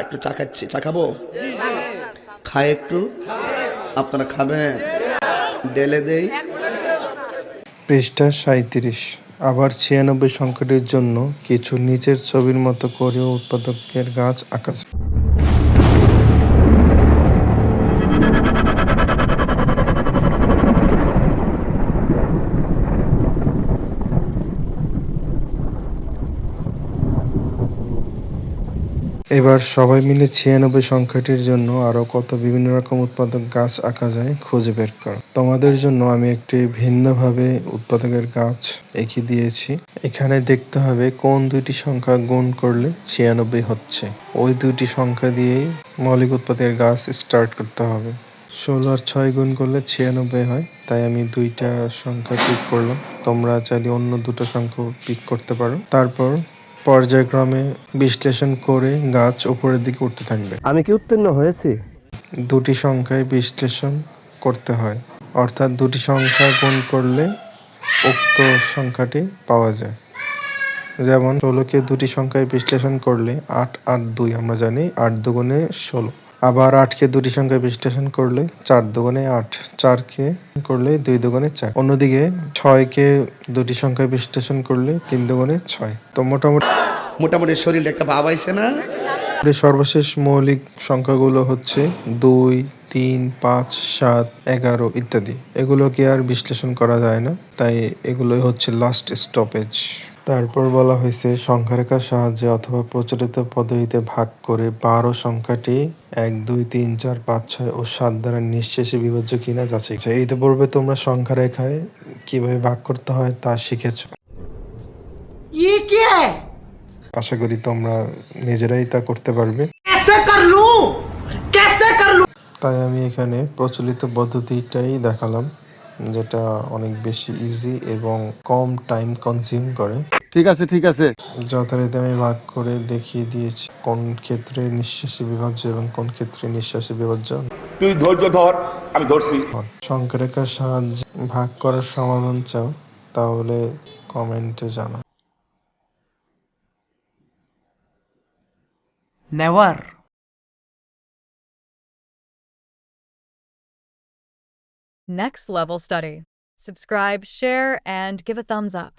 একটু চা খাচ্ছি, চা খাবো, খাই একটু, আপনারা খাবেন, ডেলে দেই। পৃষ্ঠা ৩৭। আবার ৯৬ সংখ্যাটির জন্য কিছু নিচের ছবির মতো করেও উৎপাদকের গাছ আঁকা যায়। এবার সবাই মিলে ৯৬ সংখ্যাটির জন্য আরো কত বিভিন্ন রকম উৎপাদক গাছ আঁকা যায় খুঁজে বের করো। তোমাদের জন্য আমি একটি ভিন্নভাবে উৎপাদকের গাছ এঁকে দিয়েছি। এখানে দেখতে হবে কোন দুইটি সংখ্যা গুণ করলে ৯৬ হচ্ছে। ওই দুইটি সংখ্যা দিয়েই মৌলিক উৎপাদকের গাছ স্টার্ট করতে হবে। ১৬ আর ৬ গুণ করলে ৯৬ হয়, তাই আমি দুইটা সংখ্যা পিক করলাম। তোমরা চাইলে অন্য দুটো সংখ্যা পিক করতে পারো। তারপর পর্যায়ক্রমে বিশ্লেষণ করে গাছ উপরের দিকে উঠতে থাকবে। আমি কি উত্তীর্ণ হয়েছি? দুটি সংখ্যায় বিশ্লেষণ করতে হয়, অর্থাৎ দুটি সংখ্যা গুণ করলে উক্ত সংখ্যাটি পাওয়া যায়। যেমন ১৬কে দুটি সংখ্যায় বিশ্লেষণ করলে ৮ ৮ ২, আমরা জানি ৮ দুগুণে ১৬। আবার ৮কে দুটি সংখ্যায় বিশ্লেষণ করলে ৪ দুগুণে ৮, ৪কে করলে ২ দুগুণে ৪। অন্যদিকে ৬কে দুটি সংখ্যায় বিশ্লেষণ করলে ৩ দুগুণে ৬। তো মোটামুটি শরীরে একটা ভাব আইছে না? সর্বশেষ মৌলিক সংখ্যাগুলো হচ্ছে ২, ৩, ৫, ৭, ১১ ইত্যাদি। এগুলোকে আর বিশ্লেষণ করা যায় না, তাই এগুলোই হচ্ছে লাস্ট স্টপেজ। তারপর বলা হয়েছে সংখ্যারেখার সাহায্যে অথবা প্রচলিত পদ্ধতিতে ভাগ করে ১২ সংখ্যাটি ১, ২, ৩, ৪, ৫, ৬ ও ৭ দ্বারা নিঃশেষে বিভাজ্য কিনা যাচাই। এইতে পূর্বে তোমরা সংখ্যারেখায় কিভাবে ভাগ করতে হয় তা শিখেছ। আশা করি তোমরা নিজেরাই তা করতে পারবে। তাই আমি এখানে প্রচলিত পদ্ধতিটাই দেখালাম, যেটা অনেক বেশি ইজি এবং কম টাইম কনজিউম করে। ঠিক আছে। যথারীতি আমি ভাগ করে দেখিয়ে দিয়েছি কোন ক্ষেত্রে নিঃশেষে বিভাজ্য এবং কোন ক্ষেত্রে নিঃশেষে বিভাজ্য। তুই ধৈর্য ধর, আমি ধরছি। সংখ্যারেখার সাহায্যে ভাগ করার সমাধান চাও তাহলে কমেন্টে জানাও। Never. Next Level Study. Subscribe, share, and give a thumbs up.